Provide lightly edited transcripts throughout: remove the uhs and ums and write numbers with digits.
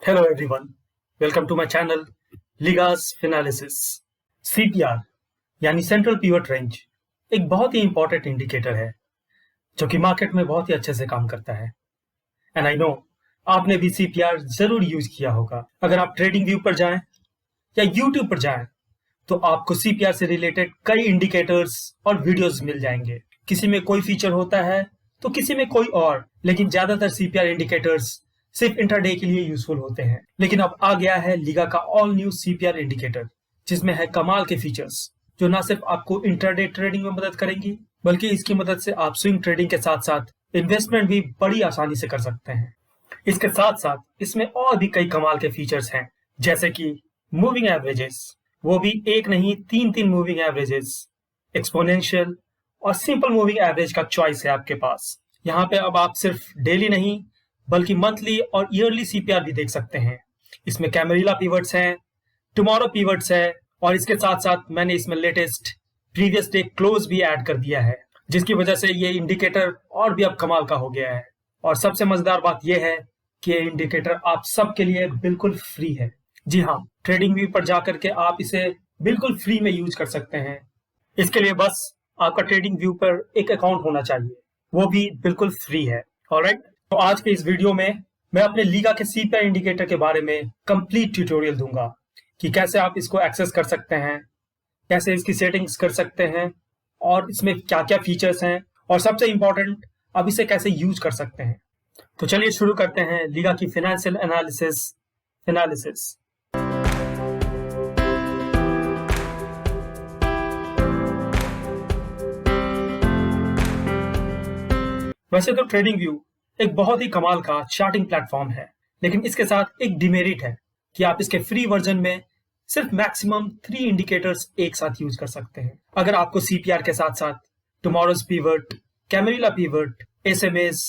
Hello everyone, welcome to my channel Ligas Finalysis। CPR यानी central pivot range एक बहुत ही important indicator है जो कि मार्केट में बहुत ही अच्छे से काम करता है। एंड आई नो आपने भी CPR जरूर यूज किया होगा। अगर आप ट्रेडिंग व्यू पर जाएं या YouTube पर जाएं तो आपको CPR से रिलेटेड कई इंडिकेटर्स और वीडियोस मिल जाएंगे। किसी में कोई फीचर होता है तो किसी में कोई और, लेकिन ज्यादातर CPR इंडिकेटर्स सिर्फ इंट्राडे के लिए यूजफुल होते हैं। लेकिन अब आ गया है लीगा का ऑल न्यू CPR इंडिकेटर, जिसमें है कमाल के फीचर्स जो ना सिर्फ आपको इंट्राडे ट्रेडिंग में मदद करेंगी, बल्कि इसकी मदद से आप स्विंग ट्रेडिंग के साथ साथ इन्वेस्टमेंट भी बड़ी आसानी से कर सकते हैं। इसके साथ साथ इसमें और भी कई कमाल के फीचर्स हैं, जैसे कि मूविंग एवरेजेस, वो भी एक नहीं तीन मूविंग एवरेजेस, एक्सपोनेंशियल और सिंपल मूविंग एवरेज का चॉइस है आपके पास। यहाँ पे अब आप सिर्फ डेली नहीं बल्कि मंथली और ईयरली CPR भी देख सकते हैं। इसमें कैमेरिला पिवट्स हैं, टुमारो पिवट्स है, और इसके साथ साथ मैंने इसमें लेटेस्ट प्रीवियस डे क्लोज भी ऐड कर दिया है, जिसकी वजह से ये इंडिकेटर और भी अब कमाल का हो गया है। और सबसे मजेदार बात यह है कि ये इंडिकेटर आप सबके लिए बिल्कुल फ्री है। जी हाँ, ट्रेडिंग व्यू पर जाकर के आप इसे बिल्कुल फ्री में यूज कर सकते हैं। इसके लिए बस आपका ट्रेडिंग व्यू पर एक अकाउंट होना चाहिए, वो भी बिल्कुल फ्री है। ऑलराइट, तो आज के इस वीडियो में मैं अपने लीगा के CPR इंडिकेटर के बारे में कंप्लीट ट्यूटोरियल दूंगा कि कैसे आप इसको एक्सेस कर सकते हैं, कैसे इसकी सेटिंग्स कर सकते हैं, और इसमें क्या क्या फीचर्स हैं, और सबसे इंपॉर्टेंट आप इसे कैसे यूज कर सकते हैं। तो चलिए शुरू करते हैं लीगा की फाइनेंशियल एनालिसिस। वैसे तो ट्रेडिंग व्यू एक बहुत ही कमाल का चार्टिंग प्लेटफॉर्म है, लेकिन इसके साथ एक डिमेरिट है कि आप इसके फ्री वर्जन में सिर्फ मैक्सिमम 3 इंडिकेटर्स एक साथ यूज कर सकते हैं। अगर आपको CPR के साथ साथ टुमारोज पिवट, कैमेरिला पिवट, SMAs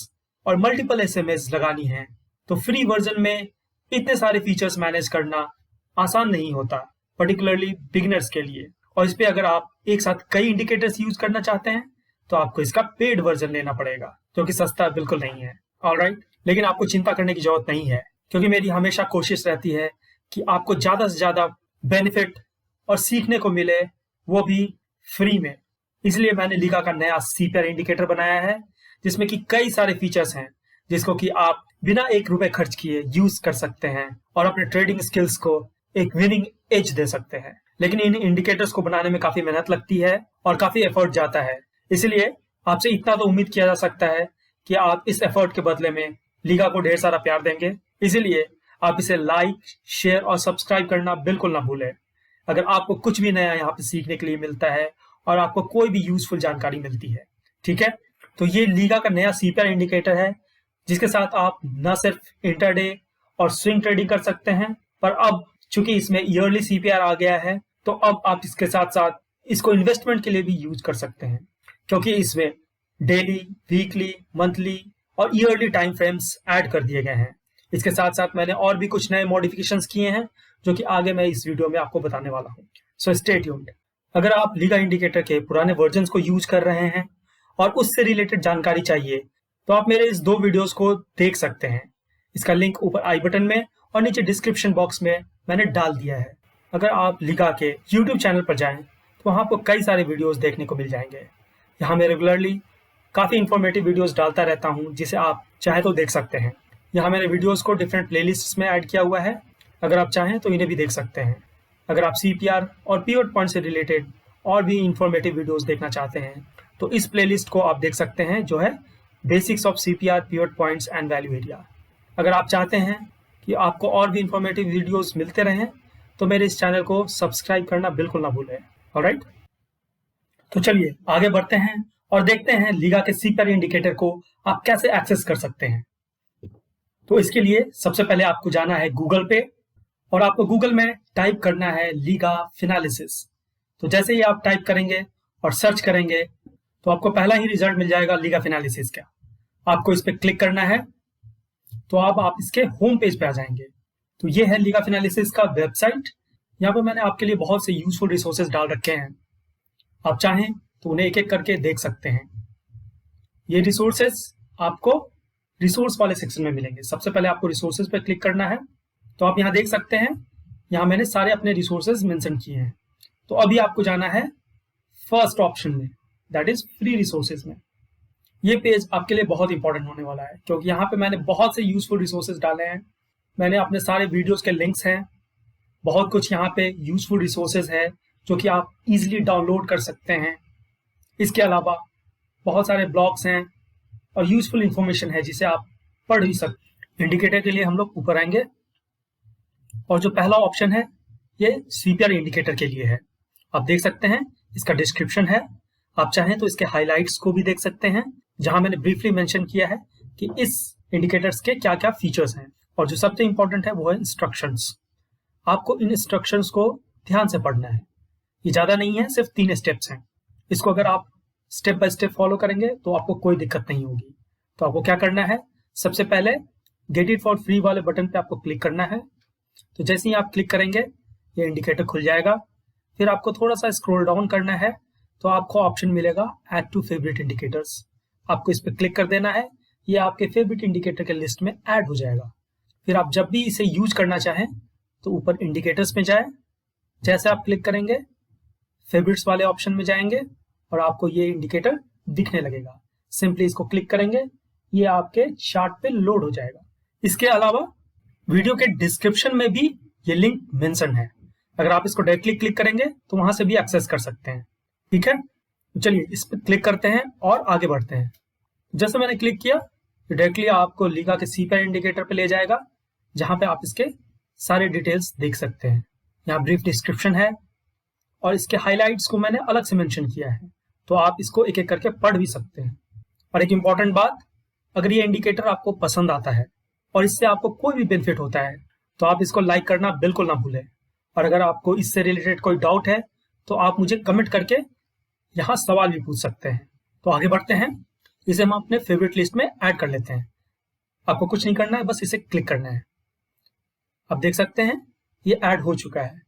और मल्टीपल SMAs लगानी है तो फ्री वर्जन में इतने सारे फीचर्स मैनेज करना आसान नहीं होता, पर्टिकुलरली बिगिनर्स के लिए। और इस पे अगर आप एक साथ कई इंडिकेटर्स यूज करना चाहते हैं तो आपको इसका पेड वर्जन लेना पड़ेगा, जो कि सस्ता बिल्कुल नहीं है। ऑलराइट, लेकिन आपको चिंता करने की जरूरत नहीं है, क्योंकि मेरी हमेशा कोशिश रहती है कि आपको ज्यादा से ज्यादा बेनिफिट और सीखने को मिले, वो भी फ्री में। इसलिए मैंने लीगा का नया CPR इंडिकेटर बनाया है, जिसमें कि कई सारे फीचर्स हैं जिसको कि आप बिना ₹1 खर्च किए यूज कर सकते हैं और अपने ट्रेडिंग स्किल्स को एक विनिंग एज दे सकते हैं। लेकिन इन इंडिकेटर्स को बनाने में काफी मेहनत लगती है और काफी एफर्ट जाता है, इसलिए आपसे इतना तो उम्मीद किया जा सकता है कि आप इस एफर्ट के बदले में लीगा को ढेर सारा प्यार देंगे। इसीलिए आप इसे लाइक, शेयर और सब्सक्राइब करना बिल्कुल ना भूलें। अगर आपको कुछ भी नया यहाँ पे सीखने के लिए मिलता है और आपको कोई भी यूजफुल जानकारी मिलती है, ठीक है, तो ये लीगा का नया CPR इंडिकेटर है, जिसके साथ आप न सिर्फ इंटरडे और स्विंग ट्रेडिंग कर सकते हैं, पर अब चूंकि इसमें ईयरली CPR आ गया है तो अब आप इसके साथ साथ इसको इन्वेस्टमेंट के लिए भी यूज कर सकते हैं, क्योंकि इसमें डेली, वीकली, मंथली और ईयरली टाइम फ्रेम्स ऐड कर दिए गए हैं। इसके साथ साथ मैंने और भी कुछ नए मॉडिफिकेशंस किए हैं जो कि आगे मैं इस वीडियो में आपको बताने वाला हूँ। So stay tuned. अगर आप लीगा इंडिकेटर के पुराने वर्जन्स को यूज कर रहे हैं और उससे रिलेटेड जानकारी चाहिए तो आप मेरे इस 2 वीडियोस को देख सकते हैं। इसका लिंक ऊपर आई बटन में और नीचे डिस्क्रिप्शन बॉक्स में मैंने डाल दिया है। अगर आप लीगा के YouTube चैनल पर जाएं तो वहाँ आपको कई सारे वीडियोस देखने को मिल जाएंगे। यहाँ मैं रेगुलरली काफ़ी इंफॉर्मेटिव वीडियोस डालता रहता हूँ, जिसे आप चाहे तो देख सकते हैं। यहाँ मेरे वीडियोस को डिफरेंट प्लेलिस्ट्स में ऐड किया हुआ है, अगर आप चाहें तो इन्हें भी देख सकते हैं। अगर आप CPR और पिवट पॉइंट से रिलेटेड और भी इंफॉर्मेटिव वीडियोस देखना चाहते हैं तो इस प्लेलिस्ट को आप देख सकते हैं, जो है basics of CPR, pivot points and value area. अगर आप चाहते हैं कि आपको और भी इंफॉर्मेटिव वीडियोस मिलते रहें तो मेरे इस चैनल को सब्सक्राइब करना बिल्कुल ना भूलें। ऑलराइट, तो चलिए आगे बढ़ते हैं और देखते हैं लीगा के CPR इंडिकेटर को आप कैसे एक्सेस कर सकते हैं। तो इसके लिए सबसे पहले आपको जाना है गूगल पे और आपको गूगल में टाइप करना है लीगा फिनालिसिस। तो जैसे ही आप टाइप करेंगे और सर्च करेंगे तो आपको पहला ही रिजल्ट मिल जाएगा लीगा फिनालिसिस का। आपको इस पर क्लिक करना है तो आप इसके होम पेज पे आ जाएंगे। तो ये है लीगा फिनालिसिस का वेबसाइट। यहाँ पर मैंने आपके लिए बहुत से यूजफुल रिसोर्सेज डाल रखे हैं, आप चाहें तो उन्हें एक एक करके देख सकते हैं। ये रिसोर्सेज आपको रिसोर्स वाले सेक्शन में मिलेंगे। सबसे पहले आपको रिसोर्सेज पे क्लिक करना है तो आप यहाँ देख सकते हैं, यहाँ मैंने सारे अपने रिसोर्सेज मेंशन किए हैं। तो अभी आपको जाना है फर्स्ट ऑप्शन में, दैट इज फ्री रिसोर्सेज में। ये पेज आपके लिए बहुत इंपॉर्टेंट होने वाला है, क्योंकि यहाँ पे मैंने बहुत से यूजफुल रिसोर्सेज डाले हैं। मैंने अपने सारे वीडियोस के लिंक्स हैं, बहुत कुछ यहाँ पे यूजफुल रिसोर्सेज है जो कि आप इजीली डाउनलोड कर सकते हैं। इसके अलावा बहुत सारे ब्लॉग्स हैं और यूजफुल इंफॉर्मेशन है जिसे आप पढ़ भी सकते। इंडिकेटर के लिए हम लोग ऊपर आएंगे और जो पहला ऑप्शन है ये सीपीआर इंडिकेटर के लिए है। आप देख सकते हैं इसका डिस्क्रिप्शन है, आप चाहें तो इसके हाइलाइट्स को भी देख सकते हैं, जहां मैंने ब्रीफली मेंशन किया है कि इस इंडिकेटर्स के क्या क्या फीचर्स हैं। और जो सबसे इंपॉर्टेंट है वो है इंस्ट्रक्शंस। आपको इन इंस्ट्रक्शंस को ध्यान से पढ़ना है, ये ज्यादा नहीं है, सिर्फ 3 स्टेप्स हैं। इसको अगर आप स्टेप बाय स्टेप फॉलो करेंगे तो आपको कोई दिक्कत नहीं होगी। तो आपको क्या करना है, सबसे पहले गेट इट फॉर फ्री वाले बटन पे आपको क्लिक करना है। तो जैसे ही आप क्लिक करेंगे ये इंडिकेटर खुल जाएगा। फिर आपको थोड़ा सा स्क्रॉल डाउन करना है तो आपको ऑप्शन मिलेगा ऐड टू फेवरेट इंडिकेटर्स। आपको इस पर क्लिक कर देना है, ये आपके फेवरेट इंडिकेटर के लिस्ट में ऐड हो जाएगा। फिर आप जब भी इसे यूज करना चाहें तो ऊपर इंडिकेटर्स में जाएं। जैसे आप क्लिक करेंगे फेवरेट्स वाले ऑप्शन में जाएंगे और आपको ये इंडिकेटर दिखने लगेगा। सिंपली इसको क्लिक करेंगे, ये आपके चार्ट पे लोड हो जाएगा। इसके अलावा वीडियो के डिस्क्रिप्शन में भी ये लिंक मेंशन है, अगर आप इसको डायरेक्टली क्लिक करेंगे तो वहां से भी एक्सेस कर सकते हैं। ठीक है, तो चलिए इस पर क्लिक करते हैं और आगे बढ़ते हैं। जैसे मैंने क्लिक किया तो डायरेक्टली आपको लीगा के सीपीआर इंडिकेटर पे ले जाएगा, जहां पे आप इसके सारे डिटेल्स देख सकते हैं। यहाँ ब्रीफ डिस्क्रिप्शन है और इसके हाइलाइट्स को मैंने अलग से मेंशन किया है, तो आप इसको एक एक करके पढ़ भी सकते हैं। और एक इंपॉर्टेंट बात, अगर ये इंडिकेटर आपको पसंद आता है और इससे आपको कोई भी बेनिफिट होता है तो आप इसको लाइक करना बिल्कुल ना भूलें। और अगर आपको इससे रिलेटेड कोई डाउट है तो आप मुझे कमेंट करके यहाँ सवाल भी पूछ सकते हैं। तो आगे बढ़ते हैं, इसे हम अपने फेवरेट लिस्ट में ऐड कर लेते हैं। आपको कुछ नहीं करना है, बस इसे क्लिक करना है। आप देख सकते हैं ये ऐड हो चुका है।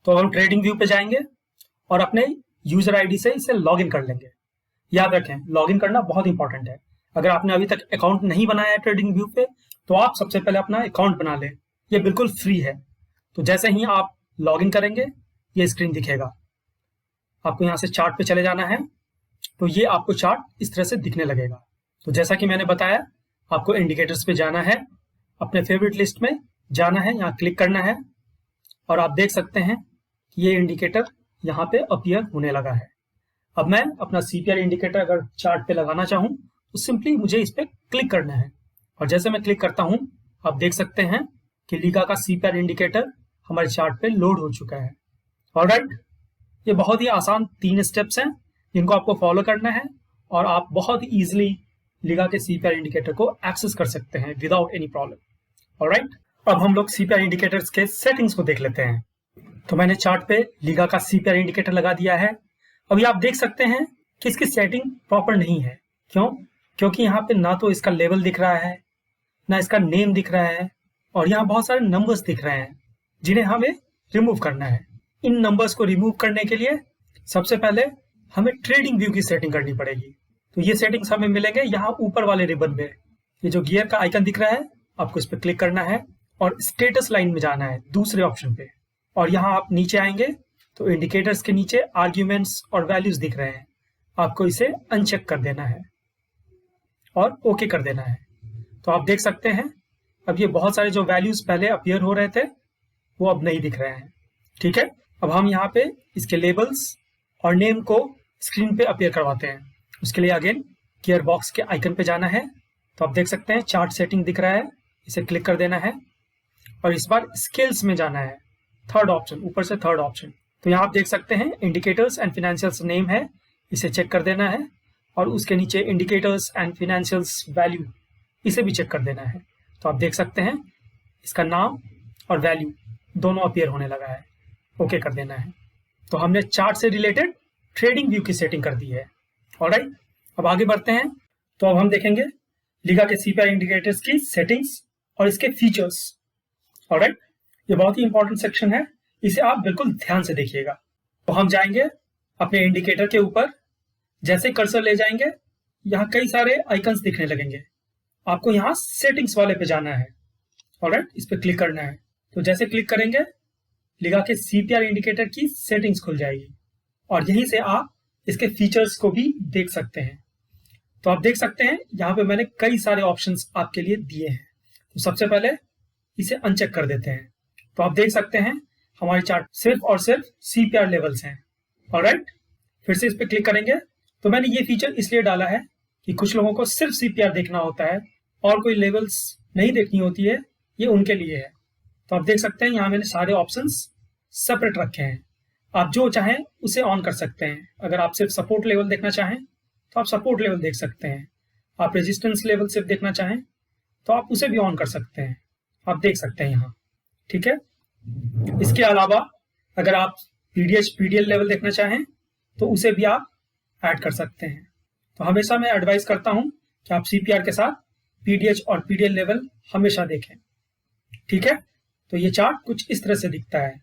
तो हम ट्रेडिंग व्यू पे जाएंगे और अपने यूजर आईडी से इसे लॉगिन कर लेंगे। याद रखें, लॉगिन करना बहुत इंपॉर्टेंट है। अगर आपने अभी तक अकाउंट नहीं बनाया है ट्रेडिंग व्यू पे तो आप सबसे पहले अपना अकाउंट बना लें, ये बिल्कुल फ्री है। तो जैसे ही आप लॉगिन करेंगे ये स्क्रीन दिखेगा। आपको यहाँ से चार्ट पे चले जाना है, तो ये आपको चार्ट इस तरह से दिखने लगेगा। तो जैसा कि मैंने बताया, आपको इंडिकेटर्स पे जाना है, अपने फेवरेट लिस्ट में जाना है, यहाँ क्लिक करना है और आप देख सकते हैं कि ये इंडिकेटर यहाँ पे अपीयर होने लगा है। अब मैं अपना सीपीआर इंडिकेटर अगर चार्ट पे लगाना चाहूँ तो सिंपली मुझे इस पे क्लिक करना है और जैसे मैं क्लिक करता हूँ आप देख सकते हैं कि लीगा का सीपीआर इंडिकेटर हमारे चार्ट पे लोड हो चुका है। ऑलराइट, ये बहुत ही आसान 3 स्टेप्स हैं जिनको आपको फॉलो करना है और आप बहुत ही ईजिली लीगा के सीपीआर इंडिकेटर को एक्सेस कर सकते हैं विदाउट एनी प्रॉब्लम। ऑलराइट, अब हम लोग सीपीआर इंडिकेटर्स के सेटिंग्स को देख लेते हैं। तो मैंने चार्ट पे लीगा का सीपीआर इंडिकेटर लगा दिया है। अभी आप देख सकते हैं कि इसकी सेटिंग प्रॉपर नहीं है। क्यों? क्योंकि यहाँ पे ना तो इसका लेवल दिख रहा है, ना इसका नेम दिख रहा है और यहाँ बहुत सारे नंबर्स दिख रहे हैं जिन्हें हमें रिमूव करना है। इन नंबर्स को रिमूव करने के लिए सबसे पहले हमें ट्रेडिंग व्यू की सेटिंग करनी पड़ेगी। तो ये सेटिंग्स हमें मिलेंगे यहाँ ऊपर वाले रिबन में। ये जो गियर का आइकन दिख रहा है आपको इस पर क्लिक करना है और स्टेटस लाइन में जाना है दूसरे ऑप्शन पे। और यहाँ आप नीचे आएंगे तो इंडिकेटर्स के नीचे आर्ग्यूमेंट्स और वैल्यूज दिख रहे हैं, आपको इसे अनचेक कर देना है और ओके कर देना है। तो आप देख सकते हैं अब ये बहुत सारे जो वैल्यूज पहले अपीयर हो रहे थे वो अब नहीं दिख रहे हैं। ठीक है, अब हम यहाँ पे इसके लेबल्स और नेम को स्क्रीन पे अपीयर करवाते हैं। उसके लिए अगेन गियर बॉक्स के आइकन पे जाना है। तो आप देख सकते हैं चार्ट सेटिंग दिख रहा है, इसे क्लिक कर देना है और इस बार स्केल्स में जाना है, थर्ड ऑप्शन, ऊपर से थर्ड ऑप्शन। तो यहाँ आप देख सकते हैं इंडिकेटर्स एंड फिनेंशियल्स नेम है, इसे चेक कर देना है और उसके नीचे इंडिकेटर्स एंड फिनेंशियल्स वैल्यू, इसे भी चेक कर देना है। तो आप देख सकते हैं इसका नाम और वैल्यू दोनों अपीयर होने लगा है, ओके कर देना है। तो हमने चार्ट से रिलेटेड ट्रेडिंग व्यू की सेटिंग कर दी है। ऑलराइट, अब आगे बढ़ते हैं। तो अब हम देखेंगे लीगा के सीपीआर इंडिकेटर्स की सेटिंग्स और इसके फीचर्स। ऑलराइट, ये बहुत ही इंपॉर्टेंट सेक्शन है, इसे आप बिल्कुल ध्यान से देखिएगा। तो हम जाएंगे अपने इंडिकेटर के ऊपर, जैसे कर्सर ले जाएंगे यहाँ कई सारे आइकन्स दिखने लगेंगे। आपको यहाँ सेटिंग्स वाले पे जाना है। ऑलराइट, इस पे क्लिक करना है। तो जैसे क्लिक करेंगे लिगा के CPR इंडिकेटर की सेटिंग्स खुल जाएगी और यहीं से आप इसके फीचर्स को भी देख सकते हैं। तो आप देख सकते हैं यहाँ पे मैंने कई सारे ऑप्शंस आपके लिए दिए हैं। तो सबसे पहले इसे अनचेक कर देते हैं। तो आप देख सकते हैं हमारी चार्ट सिर्फ और सिर्फ CPR लेवल्स हैं। ऑलराइट, फिर से इस पर क्लिक करेंगे। तो मैंने ये फीचर इसलिए डाला है कि कुछ लोगों को सिर्फ CPR देखना होता है और कोई लेवल्स नहीं देखनी होती है, ये उनके लिए है। तो आप देख सकते हैं यहाँ मैंने सारे ऑप्शंस सेपरेट रखे हैं। आप जो चाहें उसे ऑन कर सकते हैं। अगर आप सिर्फ सपोर्ट लेवल देखना चाहें तो आप सपोर्ट लेवल देख सकते हैं। आप रेजिस्टेंस लेवल सिर्फ देखना चाहें तो आप उसे भी ऑन कर सकते हैं। आप देख सकते हैं यहाँ, ठीक है। इसके अलावा अगर आप PDH PDL लेवल देखना चाहें तो उसे भी आप ऐड कर सकते हैं। तो हमेशा मैं एडवाइस करता हूं कि आप CPR के साथ PDH और PDL लेवल हमेशा देखें, ठीक है। तो ये चार्ट कुछ इस तरह से दिखता है।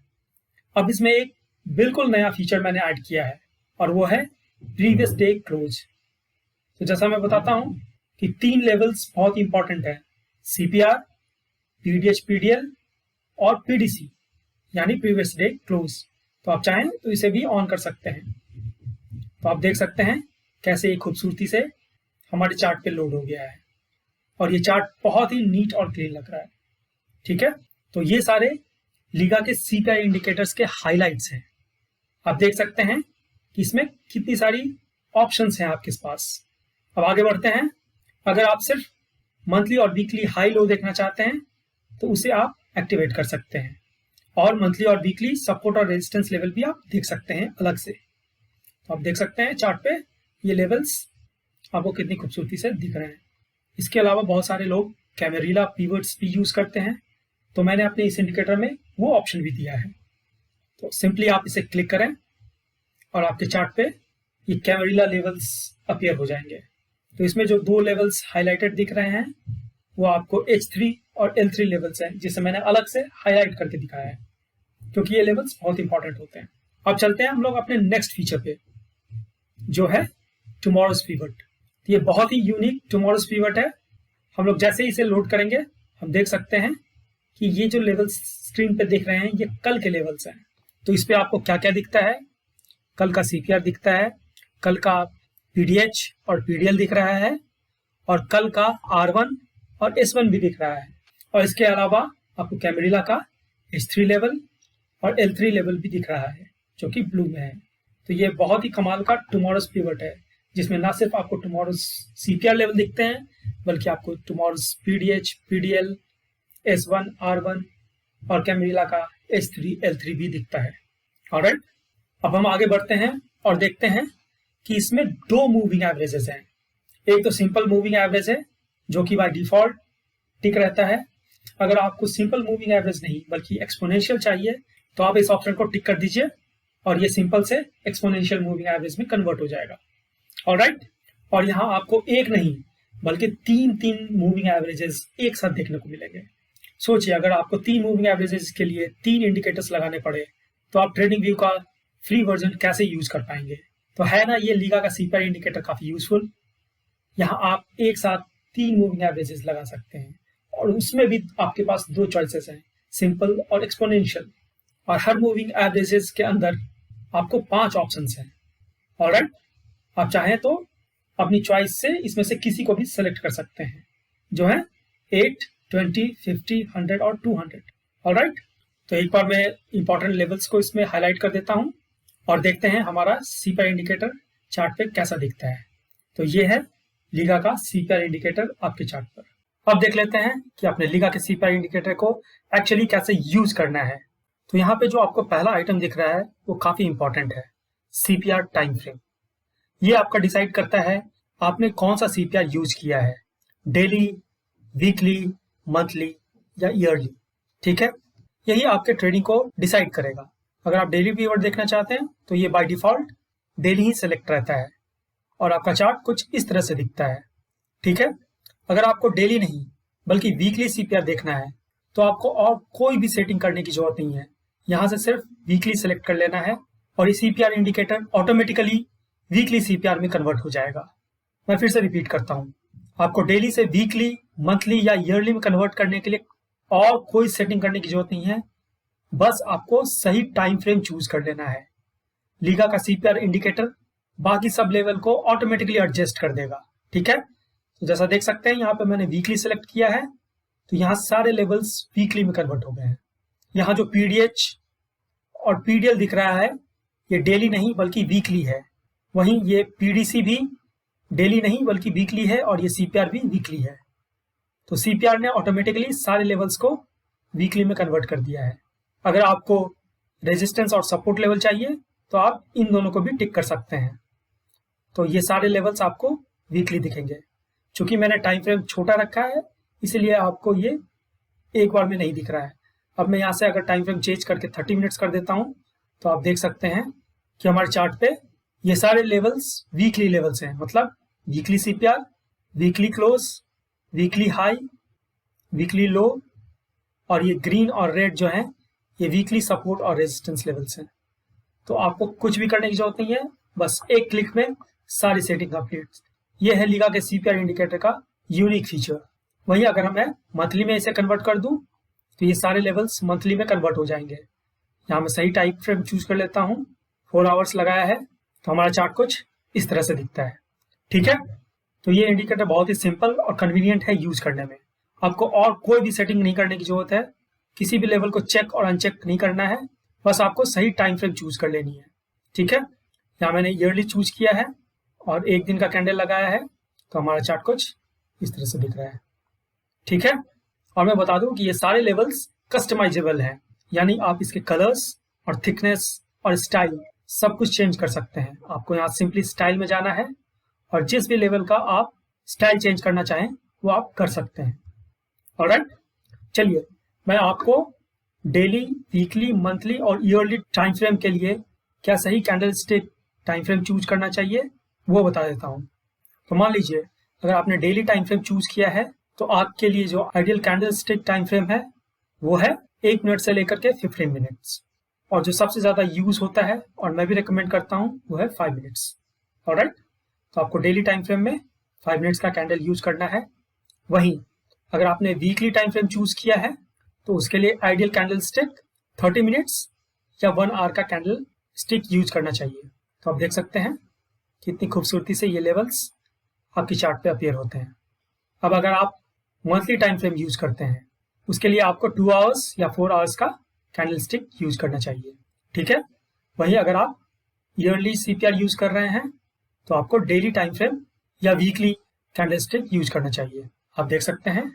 अब इसमें एक बिल्कुल नया फीचर मैंने ऐड किया है और वो है प्रीवियस डे क्लोज। तो जैसा मैं बताता हूं कि 3 लेवल्स बहुत इंपॉर्टेंट है, CPR, PDH PDL और PDC यानी प्रीवियस डे क्लोज। तो आप चाहें तो इसे भी ऑन कर सकते हैं। तो आप देख सकते हैं कैसे ये खूबसूरती से हमारे चार्ट पे लोड हो गया है और ये चार्ट बहुत ही नीट और क्लीन लग रहा है, ठीक है। तो ये सारे लिगा के CPR इंडिकेटर्स के हाइलाइट्स हैं। आप देख सकते हैं कि इसमें कितनी सारी ऑप्शंस हैं आपके पास। अब आगे बढ़ते हैं। अगर आप सिर्फ मंथली और वीकली हाई लो देखना चाहते हैं तो उसे आप एक्टिवेट कर सकते हैं और मंथली और वीकली सपोर्ट और रेजिस्टेंस लेवल भी आप देख सकते हैं अलग से। तो आप देख सकते हैं चार्ट पे ये लेवल्स आपको कितनी खूबसूरती से दिख रहे हैं। इसके अलावा बहुत सारे लोग कैमेरिला पिवट्स भी यूज करते हैं, तो मैंने अपने इस इंडिकेटर में वो ऑप्शन भी दिया है। तो सिंपली आप इसे क्लिक करें और आपके चार्ट पे ये कैमेरिला लेवल्स अपीयर हो जाएंगे। तो इसमें जो 2 लेवल्स हाईलाइटेड दिख रहे हैं वो आपको H3 और L3 लेवल्स हैं, जिसे मैंने अलग से हाईलाइट करके दिखाया है क्योंकि ये लेवल्स बहुत इंपॉर्टेंट होते हैं। अब चलते हैं हम लोग अपने नेक्स्ट फीचर पे, जो है टुमारोज पिवट। ये बहुत ही यूनिक टुमारोज पिवट है। हम लोग जैसे ही इसे लोड करेंगे हम देख सकते हैं कि ये जो लेवल्स स्क्रीन पे देख रहे हैं ये कल के लेवल्स हैं। तो इस पे आपको क्या क्या दिखता है, कल का CPR दिखता है, कल का PDH और PDL दिख रहा है और कल का R1 और S1 भी दिख रहा है। और इसके अलावा आपको कैमेरिला का H3 लेवल और L3 लेवल भी दिख रहा है जो कि ब्लू में है। तो ये बहुत ही कमाल का टुमारोज पिवट है जिसमें ना सिर्फ आपको टुमारोज CPR लेवल दिखते हैं बल्कि आपको tomorrow's PDH PDL S1 R1 और कैमेरिला का H3 L3 भी दिखता है। ऑलराइट, अब हम आगे बढ़ते हैं और देखते हैं कि इसमें 2 मूविंग एवरेजेस हैं। एक तो सिंपल मूविंग एवरेज है जो कि बाय डिफॉल्ट टिक रहता है। अगर आपको सिंपल मूविंग एवरेज नहीं बल्कि एक्सपोनेंशियल चाहिए तो आप इस ऑप्शन को टिक कर दीजिए और ये सिंपल से एक्सपोनेंशियल मूविंग एवरेज में कन्वर्ट हो जाएगा। ऑलराइट, और यहाँ आपको एक नहीं बल्कि 3 मूविंग एवरेजेस एक साथ देखने को मिलेंगे। सोचिए अगर आपको 3 मूविंग एवरेजेस के लिए 3 इंडिकेटर्स लगाने पड़े तो आप ट्रेडिंग व्यू का फ्री वर्जन कैसे यूज कर पाएंगे। तो है ना ये लिगा का CPR इंडिकेटर काफी यूजफुल। यहाँ आप एक साथ 3 मूविंग एवरेजेस लगा सकते हैं और उसमें भी आपके पास 2 चॉइसेस हैं, सिंपल और एक्सपोनेंशियल। और हर मूविंग एवरेजेस के अंदर आपको 5 ऑप्शंस हैं। ऑलराइट, आप चाहें तो अपनी चॉइस से इसमें से किसी को भी सिलेक्ट कर सकते हैं, जो है 8, 20, 50, 100 और 200। ऑलराइट, तो एक बार मैं इंपॉर्टेंट लेवल्स को इसमें हाईलाइट कर देता हूं और देखते हैं हमारा CPR इंडिकेटर चार्ट पे कैसा दिखता है। तो ये है लिगा का CPR इंडिकेटर आपके चार्ट पर। अब देख लेते हैं कि अपने लिगा के CPR इंडिकेटर को एक्चुअली कैसे यूज करना है। तो यहाँ पे जो आपको पहला आइटम दिख रहा है वो काफी इंपॉर्टेंट है, CPR टाइम फ्रेम। ये आपका डिसाइड करता है आपने कौन सा CPR यूज किया है, डेली, वीकली, मंथली या ईयरली। ठीक है, यही आपके ट्रेडिंग को डिसाइड करेगा। अगर आप डेली पीरियड देखना चाहते हैं तो ये by default daily he select रहता है और आपका चार्ट कुछ इस तरह से दिखता है। ठीक है, अगर आपको डेली नहीं बल्कि वीकली CPR देखना है तो आपको और कोई भी सेटिंग करने की जरूरत नहीं है। यहाँ से सिर्फ वीकली सेलेक्ट कर लेना है और ये CPR indicator automatically weekly CPR में कन्वर्ट हो जाएगा। मैं फिर से रिपीट करता हूँ, आपको डेली से वीकली, मंथली या ईयरली में कन्वर्ट करने के लिए और कोई सेटिंग करने की जरूरत नहीं है, बस आपको सही टाइम फ्रेम चूज कर लेना है। लीगा का सीपीआर इंडिकेटर बाकी सब लेवल को ऑटोमेटिकली एडजस्ट कर देगा। ठीक है, तो जैसा देख सकते हैं यहाँ पे मैंने वीकली सेलेक्ट किया है, तो यहाँ सारे लेवल्स वीकली में कन्वर्ट हो गए हैं। यहाँ जो पीडीएच और पीडीएल दिख रहा है ये डेली नहीं बल्कि वीकली है। वहीं ये पीडीसी भी डेली नहीं बल्कि वीकली है और ये सीपीआर भी वीकली है। तो सीपीआर ने ऑटोमेटिकली सारे लेवल्स को वीकली में कन्वर्ट कर दिया है। अगर आपको रेजिस्टेंस और सपोर्ट लेवल चाहिए तो आप इन दोनों को भी टिक कर सकते हैं। तो ये सारे लेवल्स आपको वीकली दिखेंगे। चूंकि मैंने टाइम फ्रेम छोटा रखा है इसलिए आपको ये एक बार में नहीं दिख रहा है। अब मैं यहाँ से अगर टाइम फ्रेम चेंज करके 30 मिनट्स कर देता हूँ तो आप देख सकते हैं कि हमारे चार्ट पे ये सारे लेवल्स वीकली लेवल्स हैं, मतलब weekly CPR, weekly close, weekly high, weekly low, और ये ग्रीन और रेड जो है ये वीकली सपोर्ट और रेजिस्टेंस लेवल्स हैं। तो आपको कुछ भी करने की जरूरत नहीं है, बस एक क्लिक में सारी सेटिंग कंप्लीट। ये है लीगा के सीपीआर इंडिकेटर का यूनिक फीचर। वहीं अगर मैं मंथली में इसे कन्वर्ट कर दूं तो ये सारे लेवल्स मंथली में कन्वर्ट हो जाएंगे। यहाँ मैं सही टाइम फ्रेम चूज कर लेता हूँ, 4 आवर्स लगाया है, तो हमारा चार्ट कुछ इस तरह से दिखता है। ठीक है, तो ये इंडिकेटर बहुत ही सिंपल और कन्वीनियंट है यूज करने में। आपको और कोई भी सेटिंग नहीं करने की जरूरत है, किसी भी लेवल को चेक और अनचेक नहीं करना है, बस आपको सही टाइम फ्रेम चूज कर लेनी है। ठीक है, यहाँ मैंने ईयरली चूज किया है और 1 दिन का कैंडल लगाया है, तो हमारा चार्ट कुछ इस तरह से दिख रहा है। ठीक है, और मैं बता दूं कि ये सारे लेवल्स कस्टमाइजेबल हैं, यानी आप इसके कलर्स और थिकनेस और स्टाइल सब कुछ चेंज कर सकते हैं। आपको यहाँ सिंपली स्टाइल में जाना है और जिस भी लेवल का आप स्टाइल चेंज करना चाहें वो आप कर सकते हैं। ऑलराइट, चलिए मैं आपको डेली, वीकली, मंथली और ईयरली टाइम फ्रेम के लिए क्या सही candle stick time frame choose करना चाहिए वो बता देता हूँ। तो मान लीजिए अगर आपने डेली टाइम फ्रेम चूज किया है तो आपके लिए जो ideal candle stick time frame है वो है 1 मिनट से लेकर के 15 मिनट्स, और जो सबसे ज्यादा यूज होता है और मैं भी रिकमेंड करता हूँ वो है 5 मिनट्स। ऑलराइट, तो आपको डेली टाइम फ्रेम में 5 मिनट्स का कैंडल यूज करना है। वहीं अगर आपने वीकली टाइम फ्रेम चूज किया है तो उसके लिए आइडियल कैंडल स्टिक 30 मिनट्स या 1 आवर का कैंडल स्टिक यूज करना चाहिए। तो आप देख सकते हैं कितनी खूबसूरती से ये लेवल्स आपकी चार्ट पे अपीयर होते हैं। अब अगर आप मंथली टाइम फ्रेम यूज करते हैं उसके लिए आपको 2 आवर्स या 4 आवर्स का कैंडल स्टिक यूज करना चाहिए। ठीक है, वहीं अगर आप ईयरली सीपीआर यूज कर रहे हैं तो आपको डेली टाइम फ्रेम या वीकली कैंडल स्टिक यूज करना चाहिए। आप देख सकते हैं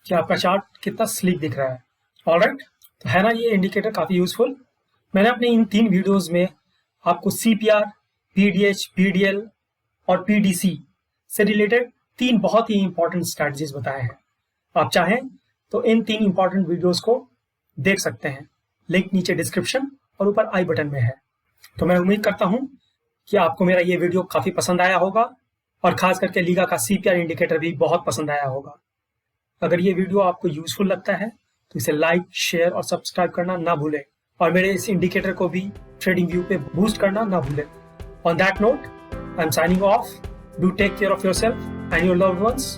कि आपका चार्ट कितना स्लीक दिख रहा है। ऑलराइट, तो है ना ये इंडिकेटर काफी यूजफुल। मैंने अपने इन 3 वीडियोस में आपको सीपीआर, पीडीएच, पीडीएल और पीडीसी से रिलेटेड 3 बहुत ही इंपॉर्टेंट स्ट्रैटेजीज बताए हैं। आप चाहें तो इन 3 इंपॉर्टेंट वीडियोस को देख सकते हैं, लिंक नीचे डिस्क्रिप्शन और ऊपर आई बटन में है। तो मैं उम्मीद करता हूं कि आपको मेरा ये वीडियो काफी पसंद आया होगा और खास करके लीगा का सीपीआर इंडिकेटर भी बहुत पसंद आया होगा। अगर ये वीडियो आपको यूजफुल लगता है तो इसे लाइक, शेयर और सब्सक्राइब करना ना भूलें, और मेरे इस इंडिकेटर को भी ट्रेडिंग व्यू पे बूस्ट करना ना भूलें। On that note, I am signing off. Do take care of yourself and your loved ones.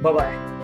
Bye bye.